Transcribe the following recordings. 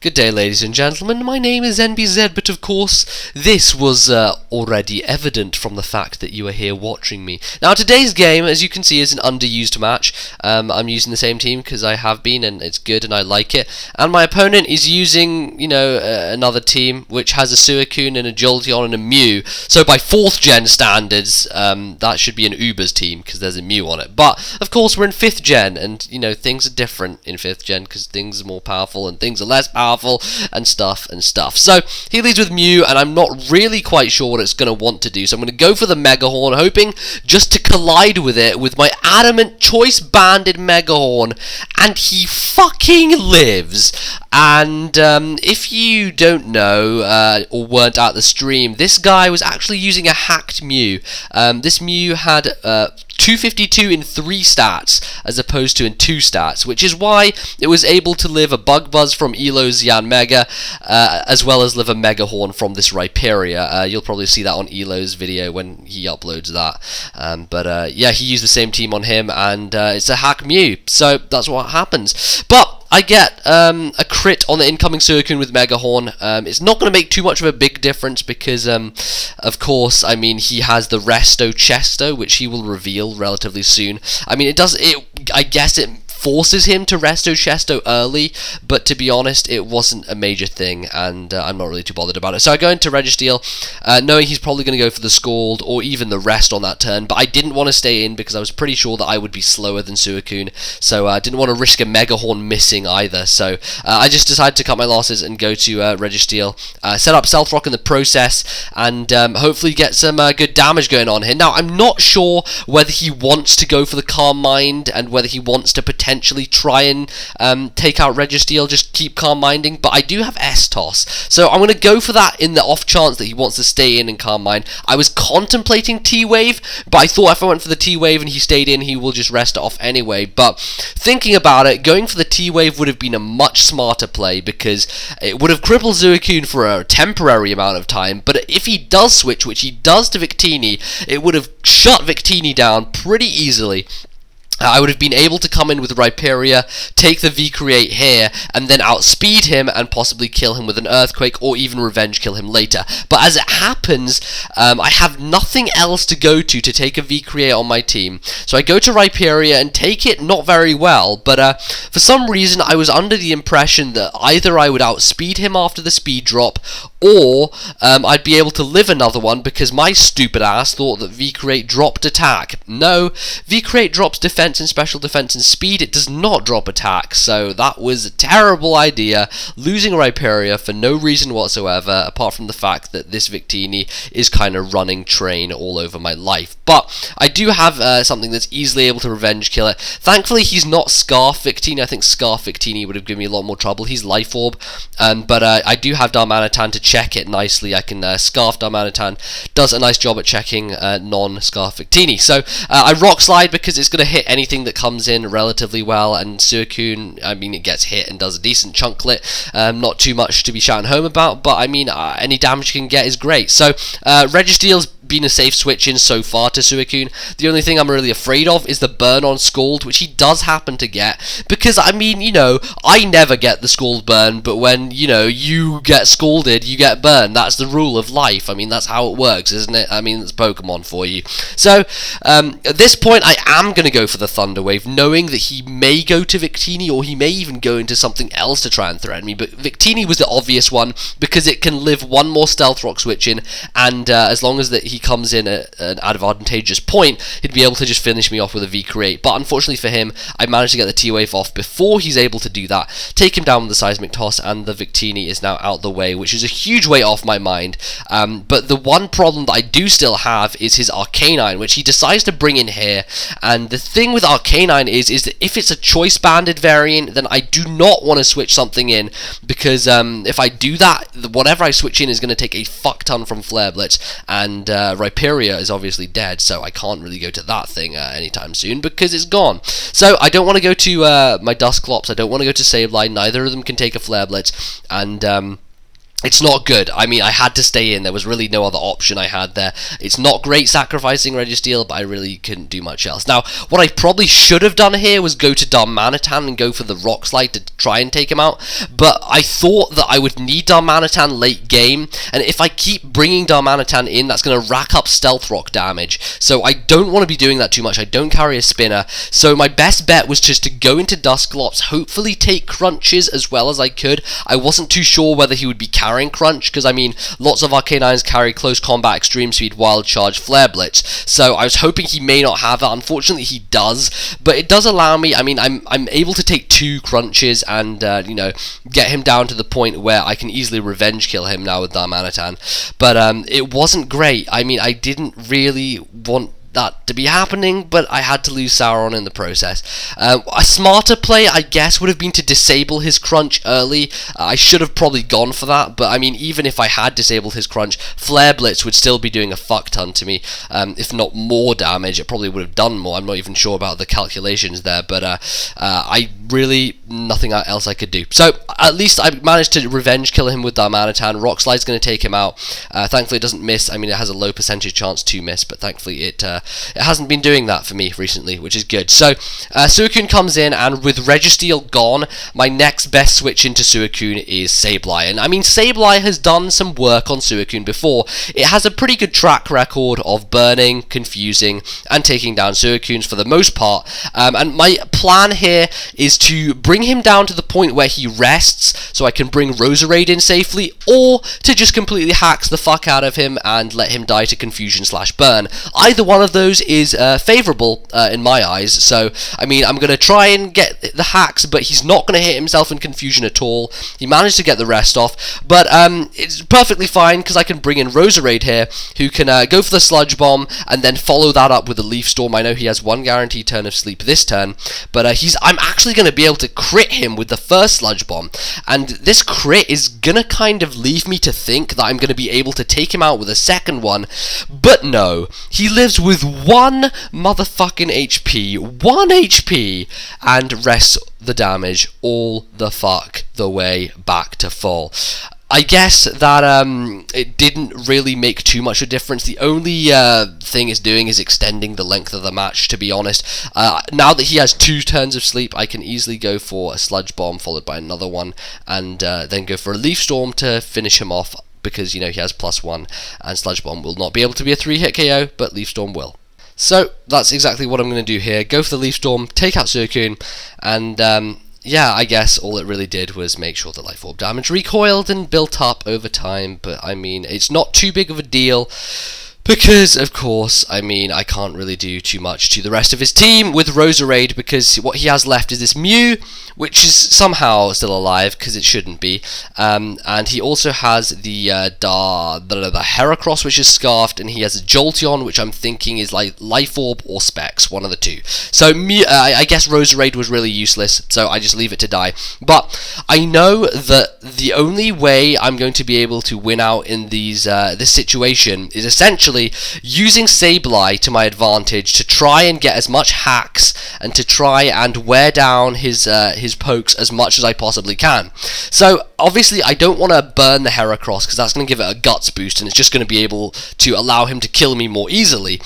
Good day, ladies and gentlemen. My name is NBZ, but of course, this was already evident from the fact that you are here watching me. Now, today's game, as you can see, is an underused match. I'm using the same team because I have been, and it's good, and I like it. And my opponent is using, another team which has a Suicune and a Jolteon and a Mew. So by 4th gen standards, that should be an Uber's team because there's a Mew on it. But of course, we're in 5th gen, and things are different in 5th gen because things are more powerful and things are less powerful. And stuff. So he leads with Mew, and I'm not really quite sure what it's going to want to do. So I'm going to go for the Mega Horn, hoping just to collide with it with my adamant choice banded Mega Horn, and he fucking lives. And if you don't know or weren't at the stream, this guy was actually using a hacked Mew. This Mew had 252 in 3 stats as opposed to in 2 stats, which is why it was able to live a Bug Buzz from Elo's Yanmega, as well as live a Mega Horn from this Rhyperior. You'll probably see that on Elo's video when he uploads that. But yeah, he used the same team on him, and it's a hack Mew, so that's what happens. But I get a crit on the incoming Suicune with Mega Horn. It's not going to make too much of a big difference because, of course, he has the Resto Chesto, which he will reveal relatively soon. I guess it forces him to Resto Chesto early, but to be honest, it wasn't a major thing, and I'm not really too bothered about it. So I go into Registeel, knowing he's probably going to go for the Scald or even the Rest on that turn, but I didn't want to stay in because I was pretty sure that I would be slower than Suicune, so I didn't want to risk a Mega Horn missing either. So I just decided to cut my losses and go to Registeel, set up Stealth Rock in the process, and hopefully get some good damage going on here. Now, I'm not sure whether he wants to go for the Calm Mind and whether he wants to potentially try and take out Registeel, just keep Calm Minding, but I do have S-Toss, so I'm going to go for that in the off chance that he wants to stay in and Calm Mind. I was contemplating T-Wave, but I thought if I went for the T-Wave and he stayed in, he will just rest it off anyway. But thinking about it, going for the T-Wave would have been a much smarter play because it would have crippled Suicune for a temporary amount of time, but if he does switch, which he does to Victini, it would have shut Victini down pretty easily. I would have been able to come in with Rhyperior, take the V-Create here, and then outspeed him and possibly kill him with an Earthquake or even revenge kill him later. But as it happens, I have nothing else to go to take a V-Create on my team. So I go to Rhyperior and take it not very well, but for some reason I was under the impression that either I would outspeed him after the speed drop, or I'd be able to live another one because my stupid ass thought that V-Create dropped attack. No, V-Create drops defense and special defense and speed. It does not drop attack, so that was a terrible idea, losing Rhyperior for no reason whatsoever, apart from the fact that this Victini is kind of running train all over my life. But I do have something that's easily able to revenge kill it. Thankfully, he's not Scarf Victini. I think Scarf Victini would have given me a lot more trouble. He's Life Orb, but I do have Darmanitan to check it nicely. I can Scarf Darmanitan, does a nice job at checking non-Scarf Victini. So I Rock Slide because it's going to hit anything that comes in relatively well, and Suicune, it gets hit and does a decent chunklet. Not too much to be shouting home about, but any damage you can get is great. So Registeel's been a safe switch in so far to Suicune. The only thing I'm really afraid of is the burn on Scald, which he does happen to get, because I never get the Scald burn, but when you get scalded, you get burned. That's the rule of life. That's how it works, isn't it? It's Pokemon for you. So at this point I am going to go for the Thunder Wave, knowing that he may go to Victini, or he may even go into something else to try and threaten me, but Victini was the obvious one because it can live one more Stealth Rock switch in, and as long as that he comes in at an advantageous point, he'd be able to just finish me off with a V-Create. But unfortunately for him, I managed to get the T-Wave off before he's able to do that, take him down with the Seismic Toss, and the Victini is now out the way, which is a huge weight off my mind. But the one problem that I do still have is his Arcanine, which he decides to bring in here. And the thing with Arcanine is that if it's a choice banded variant, then I do not want to switch something in, because if I do that, whatever I switch in is going to take a fuck ton from Flare Blitz, and Rhyperior is obviously dead, so I can't really go to that thing anytime soon because it's gone. So I don't want to go to my Dusclops, I don't want to go to Sableye, neither of them can take a Flare Blitz, and It's not good. I mean, I had to stay in. There was really no other option I had there. It's not great sacrificing Registeel, but I really couldn't do much else. Now, what I probably should have done here was go to Darmanitan and go for the Rock Slide to try and take him out, but I thought that I would need Darmanitan late game, and if I keep bringing Darmanitan in, that's going to rack up Stealth Rock damage, so I don't want to be doing that too much. I don't carry a spinner, so my best bet was just to go into Dusclops, hopefully take crunches as well as I could. I wasn't too sure whether he would be carrying Crunch, because I mean, lots of Arcanines carry Close Combat, Extreme Speed, Wild Charge, Flare Blitz, so I was hoping he may not have that. Unfortunately he does, but it does allow me, I mean, I'm able to take 2 crunches and, you know, get him down to the point where I can easily revenge kill him now with Darmanitan, but it wasn't great. I mean, I didn't really want that to be happening, but I had to lose Sauron in the process. A smarter play, I guess, would have been to disable his crunch early. I should have probably gone for that, but I mean, even if I had disabled his crunch, Flare Blitz would still be doing a fuck ton to me, if not more damage. It probably would have done more. I'm not even sure about the calculations there, but I really, nothing else I could do. So, at least I managed to revenge kill him with Darmanitan. Rock Slide's going to take him out. Thankfully it doesn't miss. I mean, it has a low percentage chance to miss, but thankfully it hasn't been doing that for me recently, which is good. So, Suicune comes in, and with Registeel gone, my next best switch into Suicune is Sableye. And I mean, Sableye has done some work on Suicune before. It has a pretty good track record of burning, confusing, and taking down Suicunes for the most part. And my plan here is to bring him down to the point where he rests, so I can bring Roserade in safely, or to just completely hacks the fuck out of him and let him die to confusion/burn. Either one of those is favourable in my eyes, so I mean, I'm going to try and get the hacks, but he's not going to hit himself in confusion at all. He managed to get the rest off, but it's perfectly fine, because I can bring in Roserade here, who can go for the Sludge Bomb, and then follow that up with a Leaf Storm. I know he has 1 guaranteed turn of sleep this turn, but I'm actually going to be able to crit him with the first Sludge Bomb, and this crit is going to kind of leave me to think that I'm going to be able to take him out with a second one, but no, he lives with 1 motherfucking HP, 1 HP, and rests the damage all the fuck the way back to full. I guess that it didn't really make too much of a difference. The only thing it's doing is extending the length of the match, to be honest. Now that he has 2 turns of sleep, I can easily go for a Sludge Bomb followed by another one, and then go for a Leaf Storm to finish him off, because, you know, he has +1, and Sludge Bomb will not be able to be a 3-hit KO, but Leaf Storm will. So, that's exactly what I'm going to do here. Go for the Leaf Storm, take out Suicune, and yeah, I guess all it really did was make sure that Life Orb damage recoiled and built up over time, but I mean, it's not too big of a deal, because, of course, I mean, I can't really do too much to the rest of his team with Roserade, because what he has left is this Mew, which is somehow still alive, because it shouldn't be, and he also has the Heracross, which is Scarfed, and he has a Jolteon, which I'm thinking is like Life Orb or Specs, one of the two. So, I guess Roserade was really useless, so I just leave it to die. But I know that the only way I'm going to be able to win out in this situation is essentially using Sableye to my advantage to try and get as much hacks and to try and wear down his pokes as much as I possibly can. So obviously I don't want to burn the Heracross, because that's going to give it a guts boost and it's just going to be able to allow him to kill me more easily.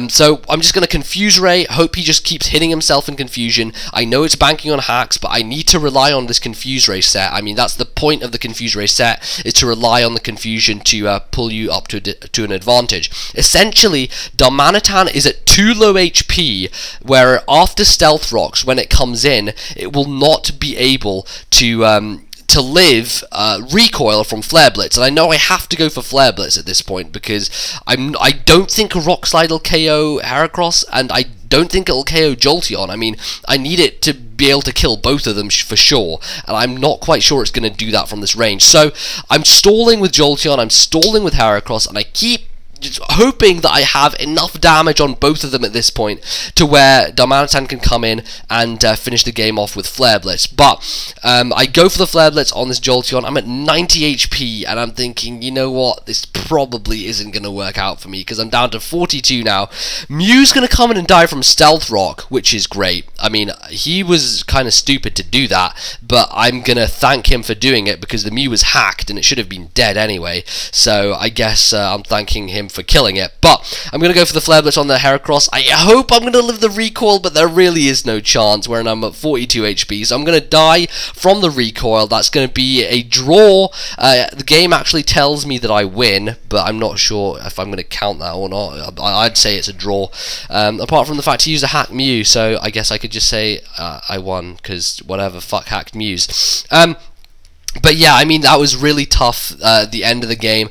So I'm just going to Confuse Ray, hope he just keeps hitting himself in confusion. I know it's banking on hacks, but I need to rely on this Confuse Ray set. I mean, that's the point of the Confuse Ray set, is to rely on the confusion to pull you up to an advantage. Essentially, Darmanitan is at 2 low HP, where after Stealth Rocks, when it comes in, it will not be able to live recoil from Flare Blitz, and I know I have to go for Flare Blitz at this point, because I don't think a Rock Slide will KO Heracross, and I don't think it'll KO Jolteon. I mean, I need it to be able to kill both of them for sure, and I'm not quite sure it's going to do that from this range. So I'm stalling with Jolteon, I'm stalling with Heracross, and I keep just hoping that I have enough damage on both of them at this point to where Darmanitan can come in and finish the game off with Flare Blitz. But I go for the Flare Blitz on this Jolteon. I'm at 90 HP, and I'm thinking, you know what, this probably isn't going to work out for me, because I'm down to 42 now. Mew's going to come in and die from Stealth Rock, which is great. I mean, he was kind of stupid to do that, but I'm going to thank him for doing it, because the Mew was hacked, and it should have been dead anyway, so I guess I'm thanking him for killing it. But I'm going to go for the Flare Blitz on the Heracross. I hope I'm going to live the recoil, but there really is no chance, wherein I'm at 42 HP, so I'm going to die from the recoil. That's going to be a draw. The game actually tells me that I win, but I'm not sure if I'm going to count that or not. I'd say it's a draw, apart from the fact he used a hacked Mew, so I guess I could just say I won, because whatever, fuck hacked Mews. But yeah, I mean, that was really tough at the end of the game.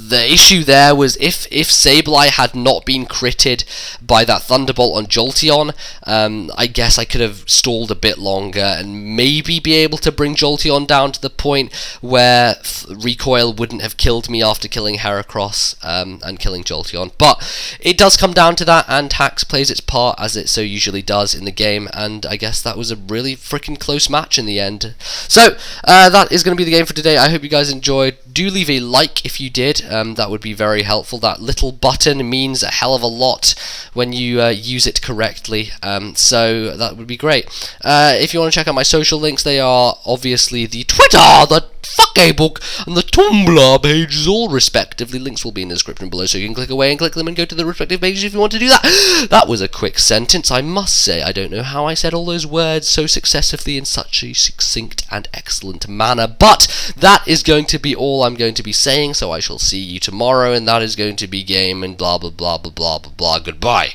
The issue there was if Sableye had not been critted by that Thunderbolt on Jolteon, I guess I could have stalled a bit longer and maybe be able to bring Jolteon down to the point where recoil wouldn't have killed me after killing Heracross and killing Jolteon. But it does come down to that, and Hacks plays its part as it so usually does in the game, and I guess that was a really freaking close match in the end. So that is going to be the game for today. I hope you guys enjoyed. Do leave a like if you did. That would be very helpful. That little button means a hell of a lot when you use it correctly, so that would be great. If you want to check out my social links, they are obviously the Twitter, the Facebook, and the Tumblr pages, all respectively. Links will be in the description below, so you can click away and click them and go to the respective pages if you want to do that. That was a quick sentence, I must say. I don't know how I said all those words so successively in such a succinct and excellent manner, but that is going to be all I'm going to be saying, so I shall see you tomorrow, and that is going to be game and blah blah blah blah blah blah blah. Goodbye.